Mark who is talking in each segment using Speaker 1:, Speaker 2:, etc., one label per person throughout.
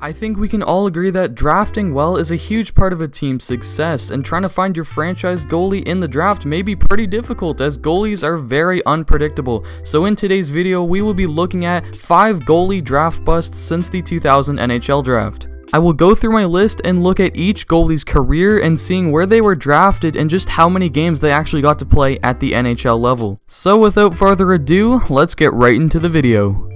Speaker 1: I think we can all agree that drafting well is a huge part of a team's success, and trying to find your franchise goalie in the draft may be pretty difficult as goalies are very unpredictable. So in today's video, we will be looking at 5 goalie draft busts since the 2000 NHL draft. I will go through my list and look at each goalie's career and seeing where they were drafted and just how many games they actually got to play at the NHL level. So without further ado, let's get right into the video.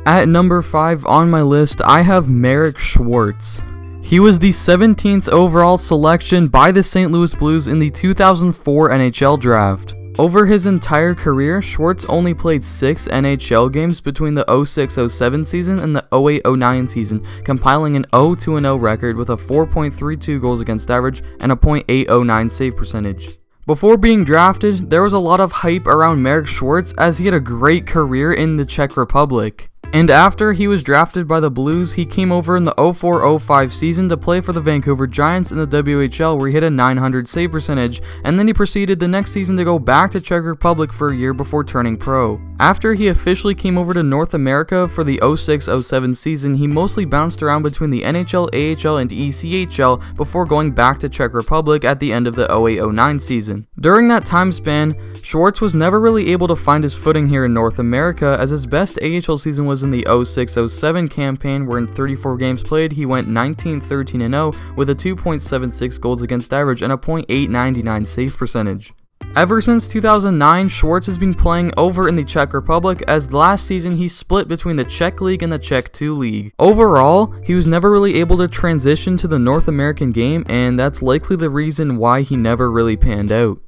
Speaker 1: At number 5 on my list, I have Jaden Schwartz. He was the 17th overall selection by the St. Louis Blues in the 2004 NHL draft. Over his entire career, Schwartz only played 6 NHL games between the 06-07 season and the 08-09 season, compiling an 0-2-0 record with a 4.32 goals against average and a .809 save percentage. Before being drafted, there was a lot of hype around Jaden Schwartz as he had a great career in the Czech Republic. And after he was drafted by the Blues, he came over in the 04-05 season to play for the Vancouver Giants in the WHL, where he hit a .900 save percentage, and then he proceeded the next season to go back to Czech Republic for a year before turning pro. After he officially came over to North America for the 06-07 season, he mostly bounced around between the NHL, AHL, and ECHL before going back to Czech Republic at the end of the 08-09 season. During that time span, Schwartz was never really able to find his footing here in North America, as his best AHL season was in the 06-07 campaign, where in 34 games played, he went 19-13-0 with a 2.76 goals against average and a .899 save percentage. Ever since 2009, Schwartz has been playing over in the Czech Republic, as last season he split between the Czech League and the Czech 2 League. Overall, he was never really able to transition to the North American game, and that's likely the reason why he never really panned out.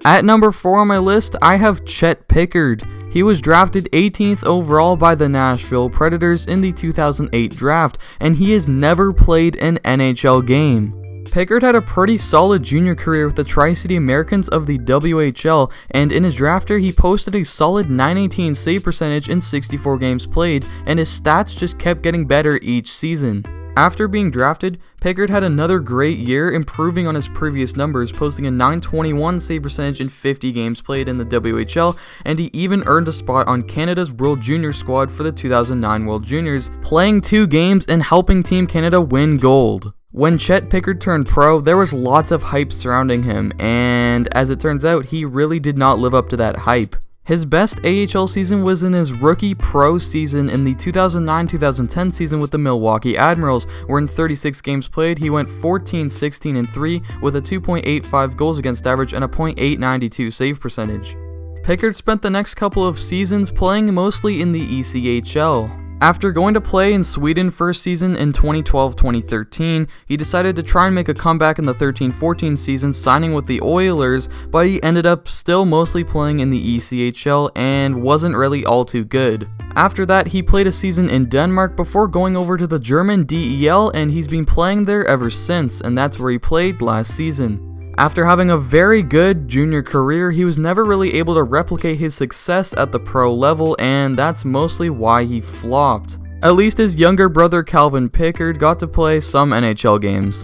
Speaker 1: At number 4 on my list, I have Chet Picard. He was drafted 18th overall by the Nashville Predators in the 2008 draft, and he has never played an NHL game. Picard had a pretty solid junior career with the Tri-City Americans of the WHL, and in his draft year, he posted a solid .918 save percentage in 64 games played, and his stats just kept getting better each season. After being drafted, Picard had another great year, improving on his previous numbers, posting a .921 save percentage in 50 games played in the WHL, and he even earned a spot on Canada's World Junior squad for the 2009 World Juniors, playing 2 games and helping Team Canada win gold. When Chet Picard turned pro, there was lots of hype surrounding him, and as it turns out, he really did not live up to that hype. His best AHL season was in his rookie pro season in the 2009-2010 season with the Milwaukee Admirals, where in 36 games played, he went 14-16-3 with a 2.85 goals against average and a .892 save percentage. Picard spent the next couple of seasons playing mostly in the ECHL. After going to play in Sweden for a season in 2012-2013, he decided to try and make a comeback in the 13-14 season, signing with the Oilers, but he ended up still mostly playing in the ECHL and wasn't really all too good. After that, he played a season in Denmark before going over to the German DEL, and he's been playing there ever since, and that's where he played last season. After having a very good junior career, he was never really able to replicate his success at the pro level, and that's mostly why he flopped. At least his younger brother Calvin Picard got to play some NHL games.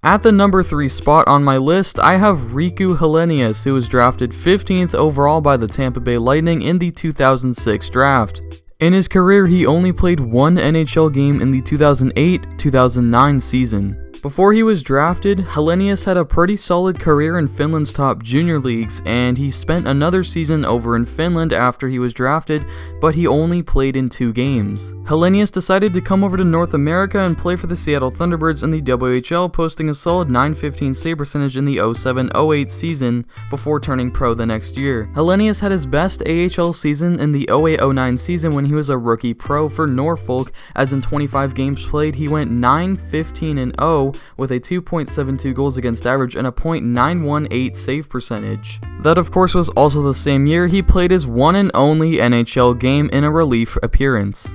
Speaker 1: At the number 3 spot on my list, I have Riku Helenius, who was drafted 15th overall by the Tampa Bay Lightning in the 2006 draft. In his career, he only played 1 NHL game in the 2008-2009 season. Before he was drafted, Helenius had a pretty solid career in Finland's top junior leagues, and he spent another season over in Finland after he was drafted, but he only played in 2 games. Helenius decided to come over to North America and play for the Seattle Thunderbirds in the WHL, posting a solid .915 save percentage in the 07-08 season before turning pro the next year. Helenius had his best AHL season in the 08-09 season when he was a rookie pro for Norfolk, as in 25 games played, he went 9-15-0 with a 2.72 goals against average and a .918 save percentage. That of course was also the same year he played his one and only NHL game in a relief appearance.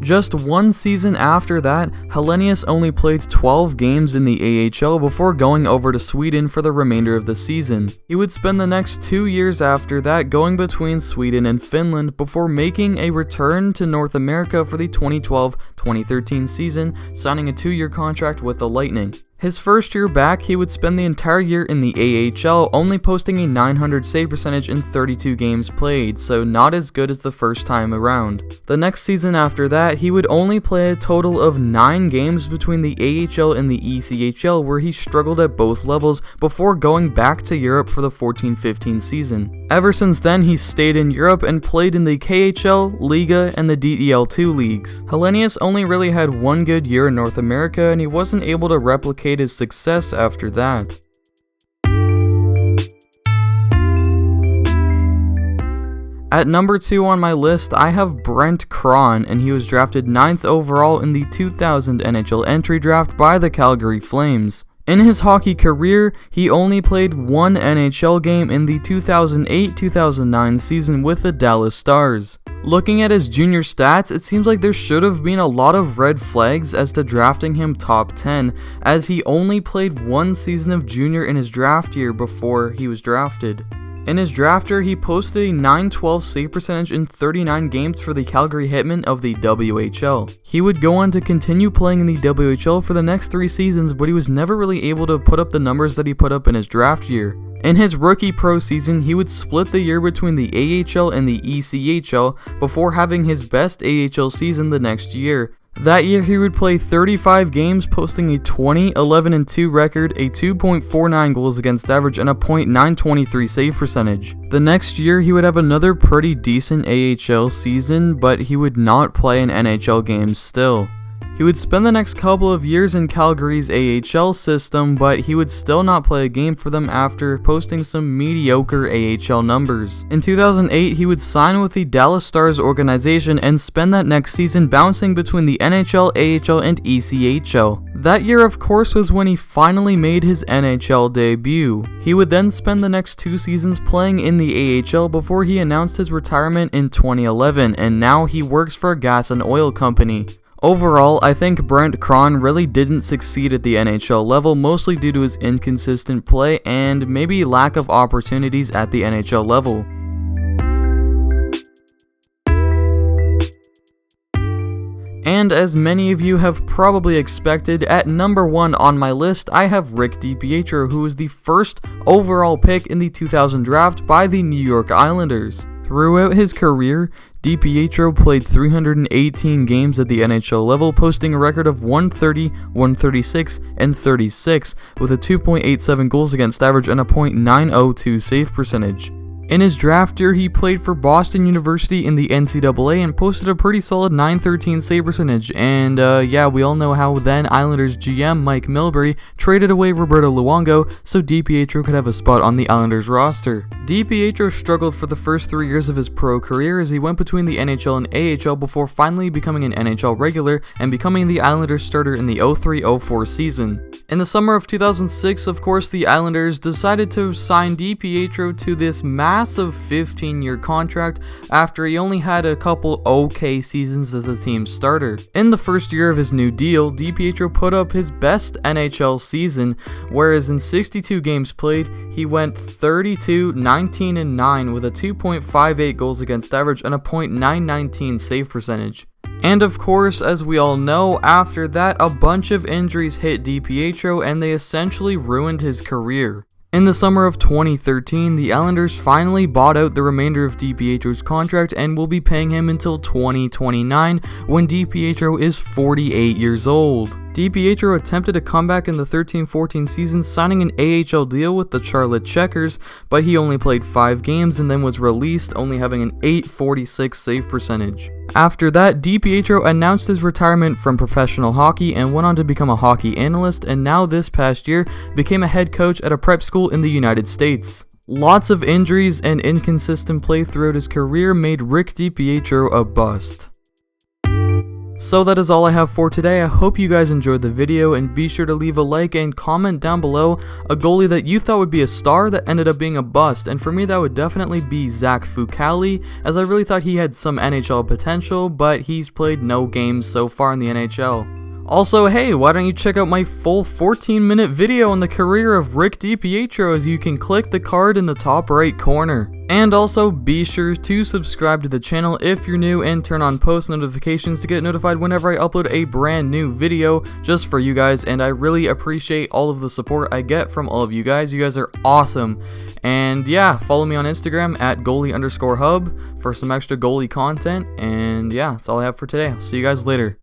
Speaker 1: Just one season after that, Hellenius only played 12 games in the AHL before going over to Sweden for the remainder of the season. He would spend the next 2 years after that going between Sweden and Finland before making a return to North America for the 2012-2013 season, signing a 2-year contract with the Lightning. His first year back, he would spend the entire year in the AHL, only posting a .900 save percentage in 32 games played, so not as good as the first time around. The next season after that, he would only play a total of 9 games between the AHL and the ECHL, where he struggled at both levels before going back to Europe for the 14-15 season. Ever since then, he stayed in Europe and played in the KHL, Liga, and the DEL2 leagues. Hellenius only really had one good year in North America, and he wasn't able to replicate his success after that. At number 2 on my list, I have Brent Cron, and he was drafted 9th overall in the 2000 NHL entry draft by the Calgary Flames. In his hockey career, he only played one NHL game in the 2008-2009 season with the Dallas Stars. Looking at his junior stats, it seems like there should have been a lot of red flags as to drafting him top 10, as he only played one season of junior in his draft year before he was drafted. In his draft year, he posted a .912 save percentage in 39 games for the Calgary Hitmen of the WHL. He would go on to continue playing in the WHL for the next 3 seasons, but he was never really able to put up the numbers that he put up in his draft year. In his rookie pro season, he would split the year between the AHL and the ECHL before having his best AHL season the next year. That year, he would play 35 games, posting a 20-11-2 record, a 2.49 goals against average, and a .923 save percentage. The next year, he would have another pretty decent AHL season, but he would not play in NHL games still. He would spend the next couple of years in Calgary's AHL system, but he would still not play a game for them after posting some mediocre AHL numbers. In 2008, he would sign with the Dallas Stars organization and spend that next season bouncing between the NHL, AHL, and ECHL. That year, of course, was when he finally made his NHL debut. He would then spend the next 2 seasons playing in the AHL before he announced his retirement in 2011, and now he works for a gas and oil company. Overall, I think Brent Cron really didn't succeed at the NHL level, mostly due to his inconsistent play and maybe lack of opportunities at the NHL level. And as many of you have probably expected, at number 1 on my list, I have DiPietro, who was the first overall pick in the 2000 draft by the New York Islanders. Throughout his career, DiPietro played 318 games at the NHL level, posting a record of 130, 136, and 36, with a 2.87 goals against average and a .902 save percentage. In his draft year, he played for Boston University in the NCAA and posted a pretty solid .913 save percentage, and yeah, we all know how then Islanders GM Mike Milbury traded away Roberto Luongo so DiPietro could have a spot on the Islanders roster. DiPietro struggled for the first 3 years of his pro career as he went between the NHL and AHL before finally becoming an NHL regular and becoming the Islanders starter in the 03-04 season. In the summer of 2006, of course, the Islanders decided to sign DiPietro to this massive 15-year contract after he only had a couple okay seasons as a team starter. In the first year of his new deal, DiPietro put up his best NHL season, whereas in 62 games played, he went 32, 19, and 9 with a 2.58 goals against average and a .919 save percentage. And of course, as we all know, after that, a bunch of injuries hit DiPietro and they essentially ruined his career. In the summer of 2013, the Islanders finally bought out the remainder of DiPietro's contract and will be paying him until 2029 when DiPietro is 48 years old. DiPietro attempted a comeback in the 13-14 season, signing an AHL deal with the Charlotte Checkers, but he only played 5 games and then was released, only having an .846 save percentage. After that, DiPietro announced his retirement from professional hockey and went on to become a hockey analyst, and now this past year became a head coach at a prep school in the United States. Lots of injuries and inconsistent play throughout his career made DiPietro a bust. So that is all I have for today. I hope you guys enjoyed the video, and be sure to leave a like and comment down below a goalie that you thought would be a star that ended up being a bust. And for me, that would definitely be Zach Fucale, as I really thought he had some NHL potential, but he's played no games so far in the NHL. Also, hey, why don't you check out my full 14-minute video on the career of Rick DiPietro, as you can click the card in the top right corner. And also, be sure to subscribe to the channel if you're new and turn on post notifications to get notified whenever I upload a brand new video just for you guys, and I really appreciate all of the support I get from all of you guys. You guys are awesome. And yeah, follow me on Instagram at goalie_hub for some extra goalie content, and yeah, that's all I have for today. I'll see you guys later.